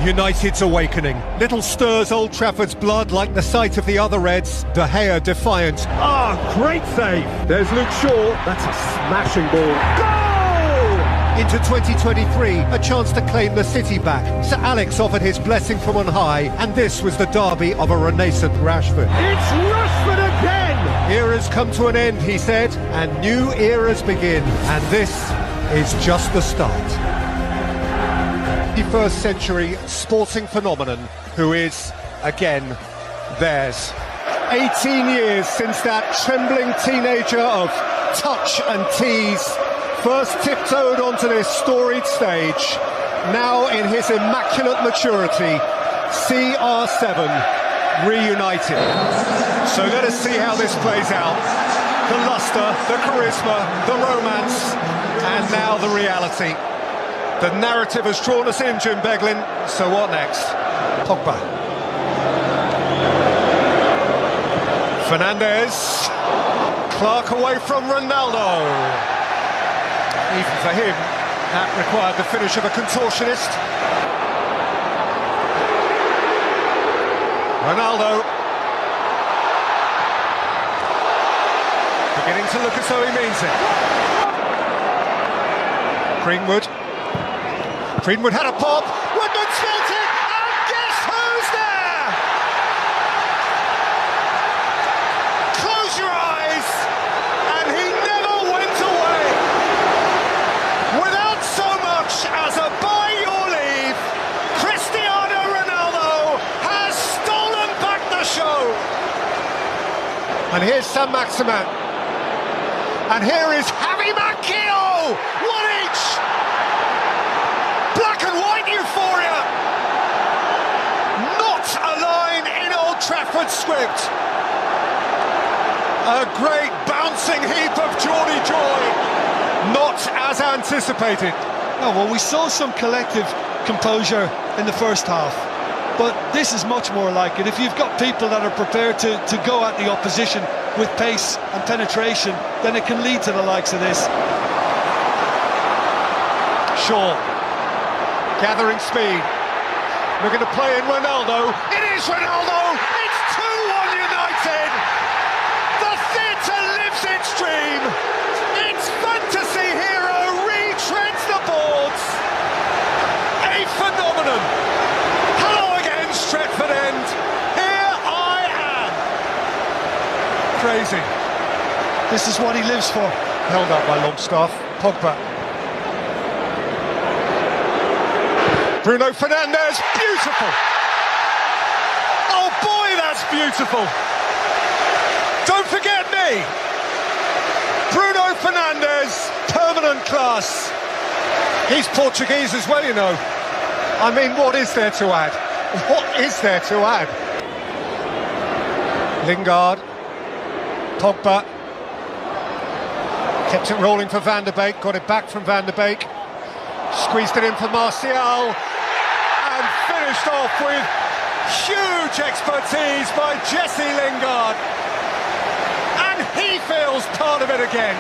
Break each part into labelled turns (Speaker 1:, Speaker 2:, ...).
Speaker 1: United's awakening. Little stirs Old Trafford's blood like the sight of the other Reds. De Gea defiant.
Speaker 2: Great save. There's Luke Shaw. That's a smashing ball. Goal!
Speaker 1: Into 2023, a chance to claim the city back. Sir Alex offered his blessing from on high, and this was the derby of a renascent Rashford.
Speaker 2: It's Rashford again!
Speaker 1: Eras come to an end, he said, and new eras begin. And this is just the start. 21st century sporting phenomenon who is, again, theirs. 18 years since that trembling teenager of touch and tease first tiptoed onto this storied stage. Now in his immaculate maturity, CR7 reunited. So let us see how this plays out. The luster, the charisma, the romance, and now the reality. The narrative has drawn us in, Jim Beglin. So what next? Pogba. Fernandes. Clark away from Ronaldo. Even for him, that required the finish of a contortionist. Ronaldo. Beginning to look as though he means it. Greenwood. Greenwood had a pop, Woodman's felt it, and guess who's there? Close your eyes, and he never went away. Without so much as a by your leave, Cristiano Ronaldo has stolen back the show. And here's Saint-Maximin. And here is Javi Manquillo, one each. Black and white euphoria. Not a line in Old Trafford script. A great bouncing heap of Geordie joy. Not as anticipated.
Speaker 3: Oh, well, we saw some collective composure in the first half, but this is much more like it. If you've got people that are prepared to go at the opposition with pace and penetration, then it can lead to the likes of this.
Speaker 1: Shaw. Gathering speed, looking to play in Ronaldo. It is Ronaldo! It's 2-1 United! The theatre lives its dream! Its fantasy hero retreads the boards! A phenomenon! Hello again, Stretford End! Here I am! Crazy.
Speaker 3: This is what he lives for.
Speaker 1: Held up by Longstaff. Pogba. Bruno Fernandes, beautiful! Oh boy, that's beautiful! Don't forget me! Bruno Fernandes, permanent class. He's Portuguese as well, you know. I mean, what is there to add? What is there to add? Lingard, Pogba. Kept it rolling for Van der Beek, got it back from Van der Beek. Squeezed it in for Martial. And finished off with huge expertise by Jesse Lingard. And he feels part of it again.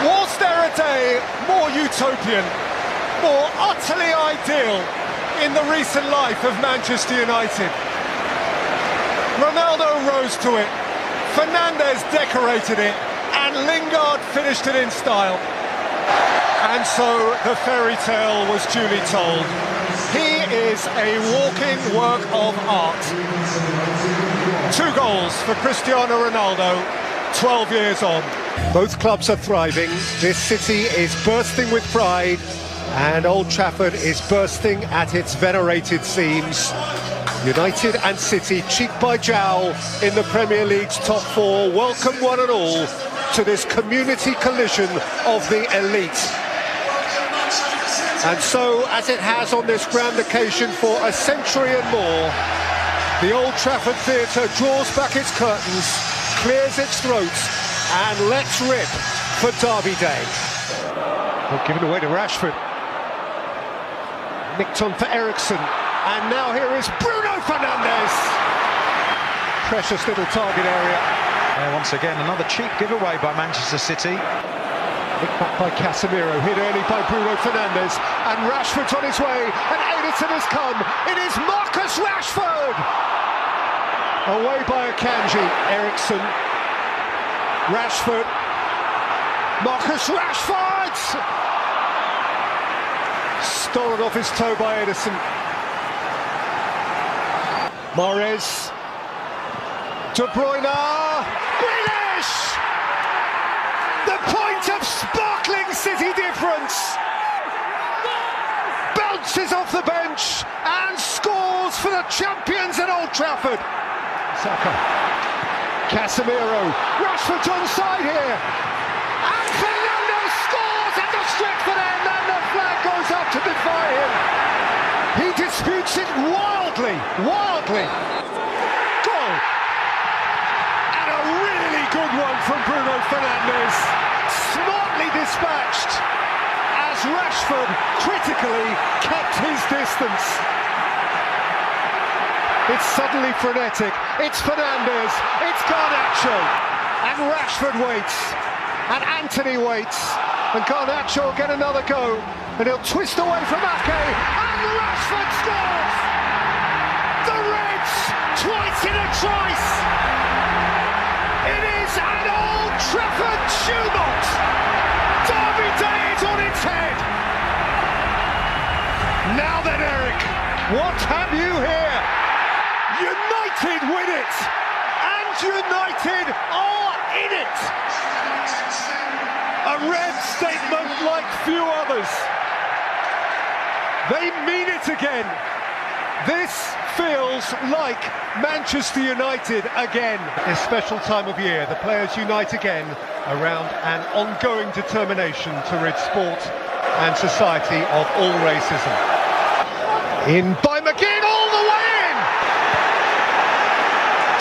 Speaker 1: Was there a day more utopian, more utterly ideal in the recent life of Manchester United? Ronaldo rose to it, Fernandes decorated it, and Lingard finished it in style. And so the fairy tale was duly told. He is a walking work of art. 2 goals for Cristiano Ronaldo, 12 years on. Both clubs are thriving. This city is bursting with pride, and Old Trafford is bursting at its venerated seams. United and City, cheek by jowl in the Premier League's top 4, welcome one and all to this community collision of the elite. And so, as it has on this grand occasion for a century and more, the Old Trafford Theatre draws back its curtains, clears its throat, and lets rip for Derby Day. Well, given away to Rashford. Nicked on for Ericsson. And now here is Bruno Fernandes. Precious little target area.
Speaker 4: Once again, another cheap giveaway by Manchester City.
Speaker 1: Nicked back by Casemiro, hit early by Bruno Fernandes, and Rashford's on his way, and Ederson has come. It is Marcus Rashford! Away by Akanji, Ericsson, Rashford, Marcus Rashford! Stolen off his toe by Ederson. Mahrez, De Bruyne, Grealish! The point of sparkling City difference! Bounces off the bench and scores for the champions at Old Trafford. Saka, Casemiro, Rashford's onside here, and Fernandes scores at the Stretford end, and the flag goes up to defy him. He disputes it wildly. Goal! And a really good one from Bruno Fernandes, smartly dispatched, as Rashford critically kept his distance. It's suddenly frenetic, it's Fernandes, it's Garnacho, and Rashford waits, and Anthony waits, and Garnacho will get another go, and he'll twist away from Ake, and Rashford scores! The Reds, twice in a trice! It is an Old Trafford tumult! Derby Day is on its head! Now then, Eric, what have you here? United win it! And United are in it! A red statement like few others. They mean it again. This feels like Manchester United again. This special time of year, the players unite again around an ongoing determination to rid sport and society of all racism. In by McGinn, all the way in!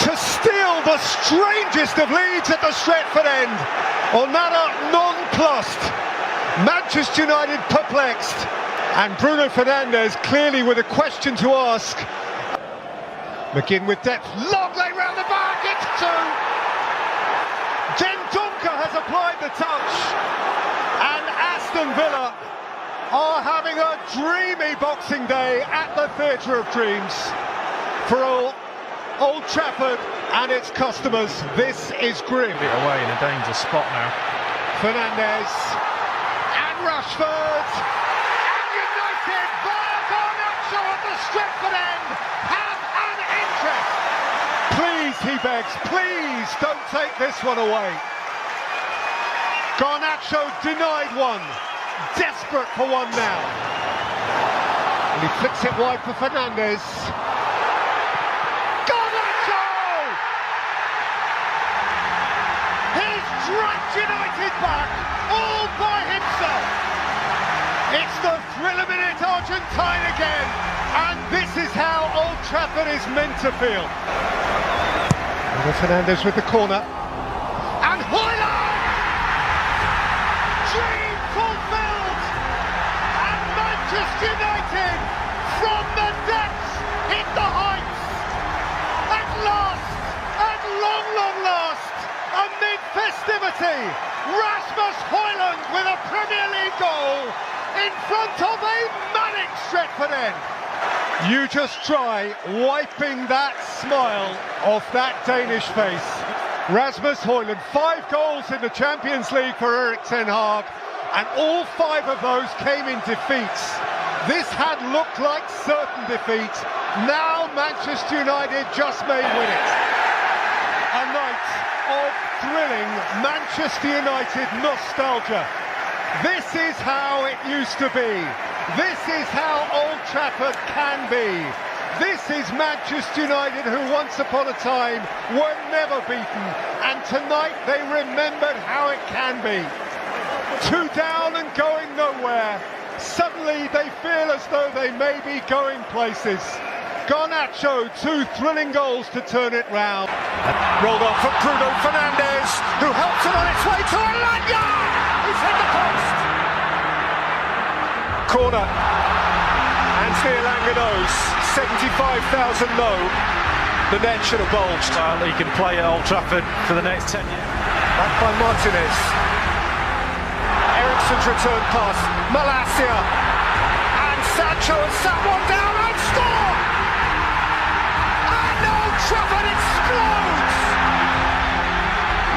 Speaker 1: To steal the strangest of leads at the Stretford end. Onana nonplussed. Manchester United perplexed. And Bruno Fernandes clearly with a question to ask. McGinn with depth, long way round the back, it's two! Dendoncker has applied the touch, and Aston Villa are having a dreamy Boxing Day at the Theatre of Dreams. For Old Trafford and its customers, this is grim.
Speaker 4: Away in a dangerous spot now.
Speaker 1: Fernandes and Rashford. At the Stretford end have an interest. Please, he begs, please don't take this one away. Garnacho denied one, desperate for one now. And he flicks it wide for Fernandes. Garnacho! He's dragged United back all by himself. It's the thrill-a-minute Argentine again, and this is how Old Trafford is meant to feel. Fernandes with the corner, and Højlund! Dream fulfilled! And Manchester United, from the depths, hit the heights! At last, at long last, amid festivity, Rasmus Højlund with a Premier League goal! In front of a manic Stretford end. You just try wiping that smile off that Danish face. Rasmus Højlund, 5 goals in the Champions League for Erik ten Hag, and all 5 of those came in defeats. This had looked like certain defeat. Now Manchester United just may win it. A night of thrilling Manchester United nostalgia. This is how it used to be. This is how Old Trafford can be. This is Manchester United, who once upon a time were never beaten, and tonight they remembered how it can be. 2 down and going nowhere. Suddenly they feel as though they may be going places. Garnacho, 2 thrilling goals to turn it round. Rolled off for Bruno Fernandes, who helps it on its way to Alanya! He's hit the post! Corner. Anthony Alanya knows. 75,000 no. The net should have bulged.
Speaker 4: Well, he can play at Old Trafford for the next 10 years.
Speaker 1: Back by Martinez. Excellent return pass. Malacia. And Sancho has sat one down and score! And Old Trafford explodes!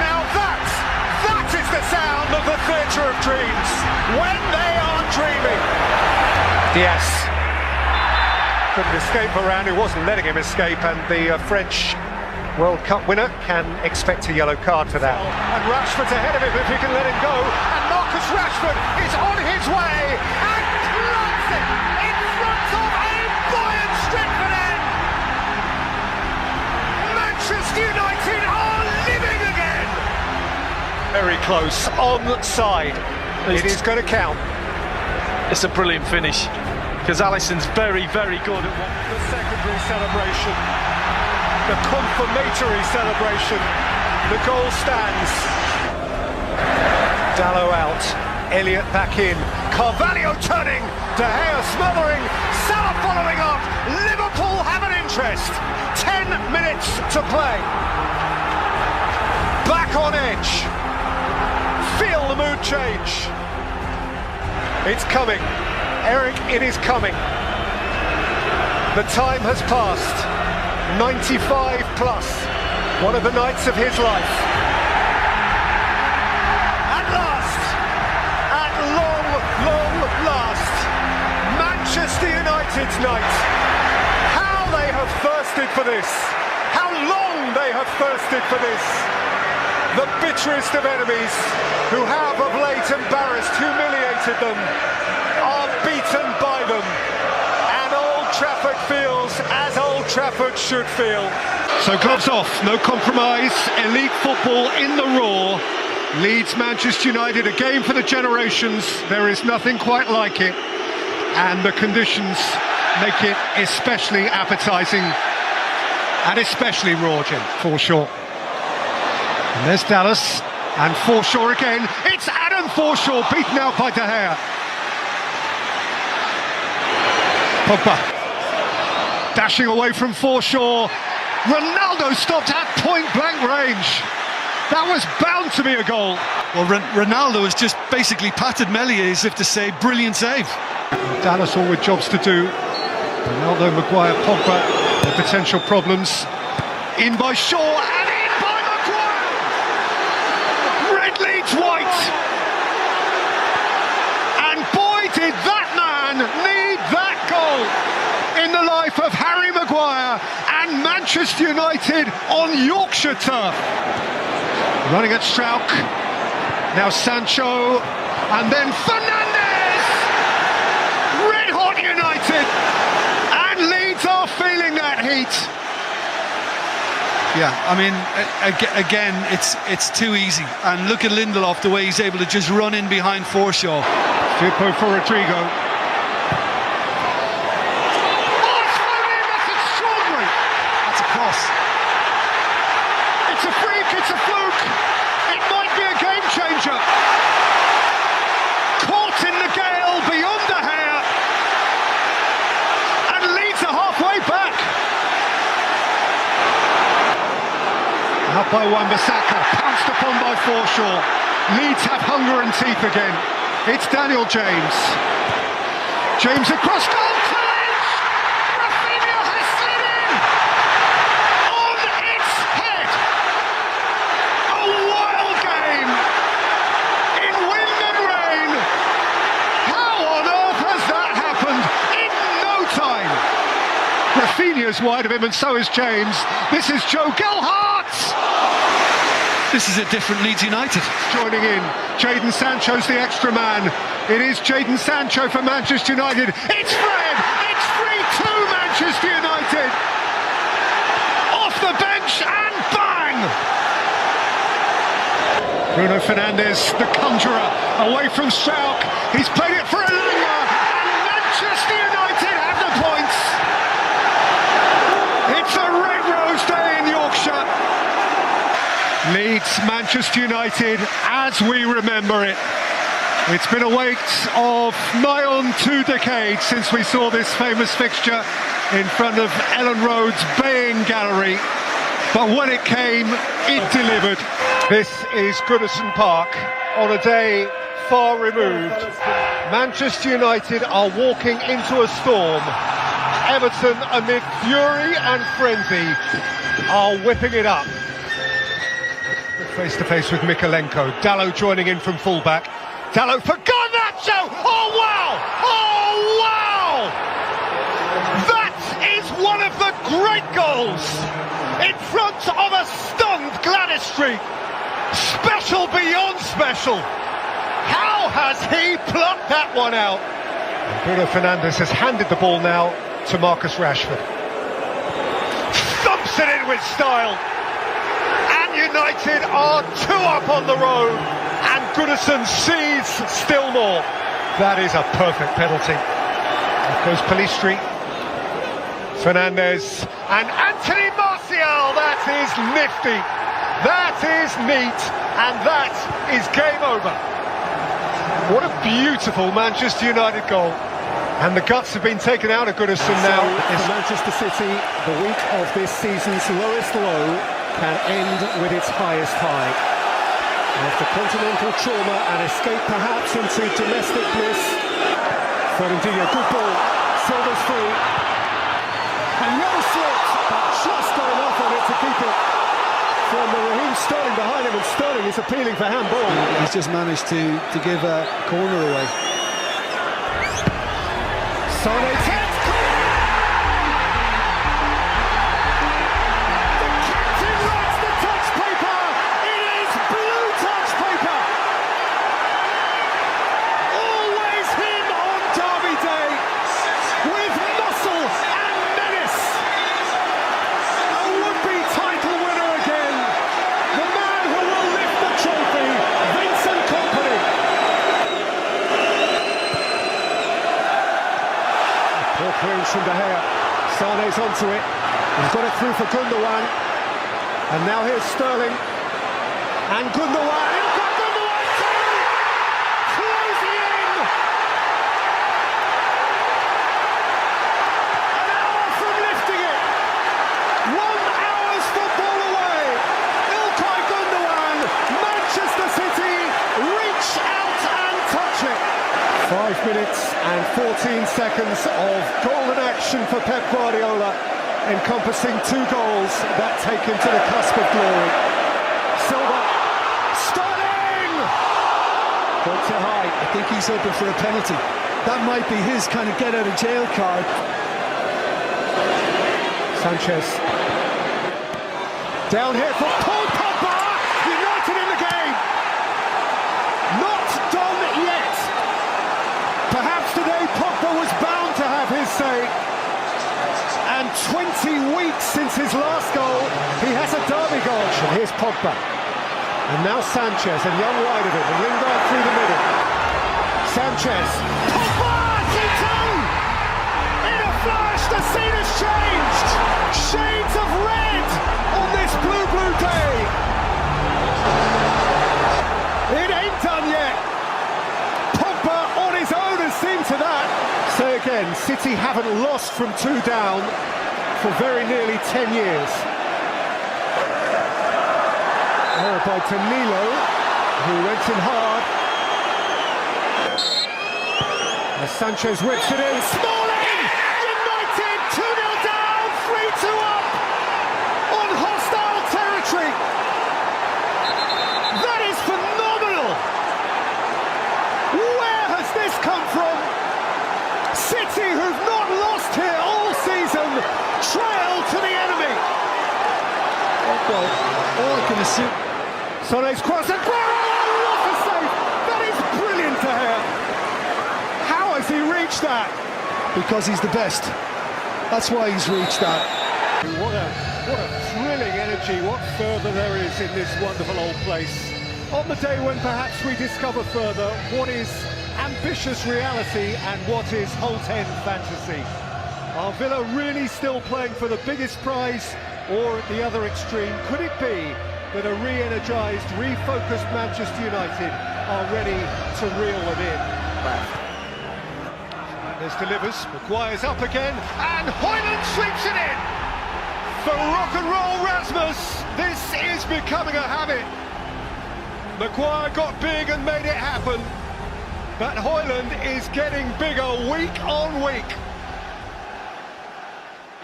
Speaker 1: Now that is the sound of the theatre of dreams. When they are dreaming. Diaz. Couldn't escape Varane, who wasn't letting him escape, and the French World Cup winner can expect a yellow card for that. And Rashford's ahead of him if he can let him go, and Marcus Rashford is on his way and climbs it in front of a buoyant Stretford end. Manchester United are living again. Very close, onside. It is going to count.
Speaker 4: It's a brilliant finish, because Alisson's very, very good at what...
Speaker 1: The secondary celebration, the confirmatory celebration, the goal stands. Dalot out, Elliott back in, Carvalho turning, De Gea smothering, Salah following up, Liverpool have an interest. 10 minutes to play. Back on edge. Feel the mood change. It's coming. Eric, it is coming. The time has passed. 95 plus. One of the nights of his life. At last, at long, long last, Manchester United's night. How they have thirsted for this. How long they have thirsted for this. The bitterest of enemies, who have of late embarrassed, humiliated them, are beaten by them. And Old Trafford feels as Old Trafford should feel.
Speaker 2: So gloves off, no compromise, elite football in the raw. Leeds Manchester United, a game for the generations. There is nothing quite like it. And the conditions make it especially appetising and especially raw, Jim. Forshaw. And there's Dallas. And Forshaw again. It's Adam Forshaw beaten out by De Gea. Pogba. Dashing away from Forshaw. Ronaldo stopped at point-blank range. That was bound to be a goal.
Speaker 3: Well, Ronaldo has just basically patted Meslier as if to say, brilliant save.
Speaker 2: Dallas all with jobs to do. Ronaldo, Maguire, Pogba, the potential problems. In by Shaw and in by Maguire! Red leads white! And boy, did that man need that goal in the life of Harry Maguire and Manchester United on Yorkshire turf. Running at Strauch, now Sancho, and then Fernandes! Red hot United, and Leeds are feeling that heat.
Speaker 3: Yeah, I mean, again, it's too easy. And look at Lindelof, the way he's able to just run in behind Forshaw.
Speaker 2: Firpo for Rodrigo. Oh, it's flown in, that's extraordinary!
Speaker 3: That's a cross.
Speaker 2: It's a freak, it's a fluke. It might be a game changer. Caught in the gale beyond De Gea. And Leeds are halfway back. Out by Wan-Bissaka, pounced upon by Forshaw. Leeds have hunger and teeth again. It's Daniel James. James across goal, challenge! Rafinha has slid in! On its head! A wild game! In wind and rain! How on earth has that happened? In no time! Rafinha's wide of him and so is James. This is Joe Gelhardt!
Speaker 3: This is a different Leeds United.
Speaker 2: Joining in, Jadon Sancho's the extra man. It is Jadon Sancho for Manchester United. It's Fred! It's 3-2 Manchester United! Off the bench and bang! Bruno Fernandes, the conjurer, away from Strauch. He's played it for Elanga, and Manchester United have the points. It's a red rose day in Yorkshire. Leeds, Manchester United, as we remember it. It's been a wait of nigh on 2 decades since we saw this famous fixture in front of Ellen Road's baying gallery. But when it came, it delivered. This is Goodison Park on a day
Speaker 1: far removed. Manchester United are walking into a storm. Everton, amid fury and frenzy, are whipping it up. Face to face with Mikalenko. Dalot joining in from fullback. Dalot for Garnacho! Oh wow! Oh wow! That is one of the great goals in front of a stunned Gladys Street. Special beyond special. How has he plucked that one out? And Bruno Fernandes has handed the ball now to Marcus Rashford. Thumps it in with style. United are 2 up on the road, and Goodison sees still more. That is a perfect penalty. There goes Pelistri, Fernandes, and Anthony Martial. That is nifty, that is neat, and that is game over. What a beautiful Manchester United goal. And the guts have been taken out of Goodison now.
Speaker 5: For Manchester City, the week of this season's lowest low can end with its highest high. After continental trauma and escape perhaps into domestic bliss, Fernandinho, good ball, Silva's free, and Young slipped, but just got enough on it to keep it from Raheem Sterling behind him, and Sterling is appealing for handball.
Speaker 3: He's just managed to give a corner away.
Speaker 5: Sane from De Gea. Sane's onto it. He's got it through for Gundogan. And now here's Sterling. And Gundogan. He's got Gundogan too! Closing in! An hour from lifting it. 1 hour's football away. Ilkay Gundogan. Manchester City reach out and touch it. 5 minutes and 14 seconds of golden action for Pep Guardiola, encompassing 2 goals that take him to the cusp of glory. Silva, Sterling! Points it high.
Speaker 3: I think he's hoping for a penalty. That might be his kind of get-out-of-jail card.
Speaker 5: Sanchez. Down here for Paul Pogba! United in the game! Not done yet! Perhaps today Pogba was bound to have his say. And 20 weeks since his last goal, he has a derby goal. And here's Pogba. And now Sanchez, and young wide of it, and Lingard through the middle. Sanchez. Pogba! 2-2! In a flash, the scene has changed! Shades of red on this blue day! It ain't done yet! Pogba on his own has seen to that. Say again, City haven't lost from 2 down for very nearly 10 years. Error by Danilo, who went in hard. As Sanchez whips it in, Smalling! United 2-0 down, 3-2 up on hostile territory. That is phenomenal! Where has this come from? City, who've not lost here all season, trail to the enemy.
Speaker 3: Well, all I can assume.
Speaker 5: Sane's cross and what a save! That is brilliant to hear. How has he reached that?
Speaker 3: Because he's the best. That's why he's reached that.
Speaker 5: What a thrilling energy, what further there is in this wonderful old place. On the day when perhaps we discover further what is ambitious reality and what is Holt-End fantasy. Are Villa really still playing for the biggest prize, or at the other extreme, could it be that a re-energised, refocused Manchester United are ready to reel them in? This delivers, Maguire's up again, and Højlund sweeps it in! For rock and roll Rasmus, this is becoming a habit. Maguire got big and made it happen.
Speaker 1: But Højlund is getting bigger week on week.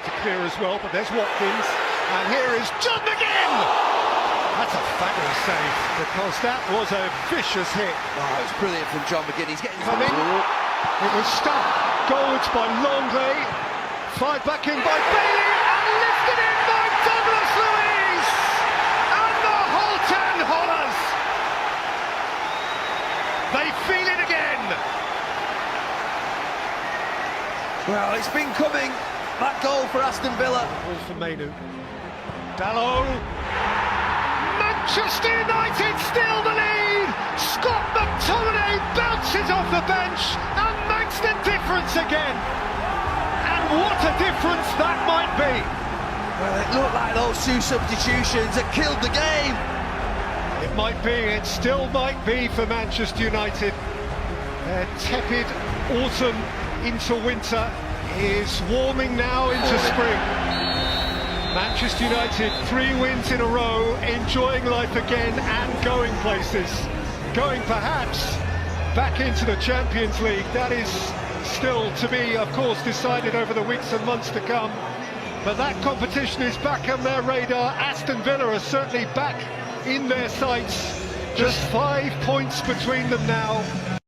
Speaker 1: To clear as well, but there's Watkins, and here is John McGinn! That's a fabulous save, because that was a vicious hit.
Speaker 6: Oh, it's brilliant from John McGinn. He's getting
Speaker 1: Come in. It was stuck goals by Longley, fired back in by Bailey, and lifted in by Douglas Luiz! And the Holten Hollers! They feel it again!
Speaker 6: Well, it's been coming. That goal for Aston Villa.
Speaker 1: Ball for Mainu. Dalot. Manchester United still the lead. Scott McTominay bounces off the bench and makes the difference again. And what a difference that might be.
Speaker 6: Well, it looked like those two substitutions had killed the game.
Speaker 1: It might be, it still might be for Manchester United. Their tepid autumn into winter is warming now into spring. Manchester United, 3 wins in a row, enjoying life again and going places. Going perhaps back into the Champions League. That is still to be, of course, decided over the weeks and months to come. But that competition is back on their radar. Aston Villa are certainly back in their sights. Just 5 points between them now.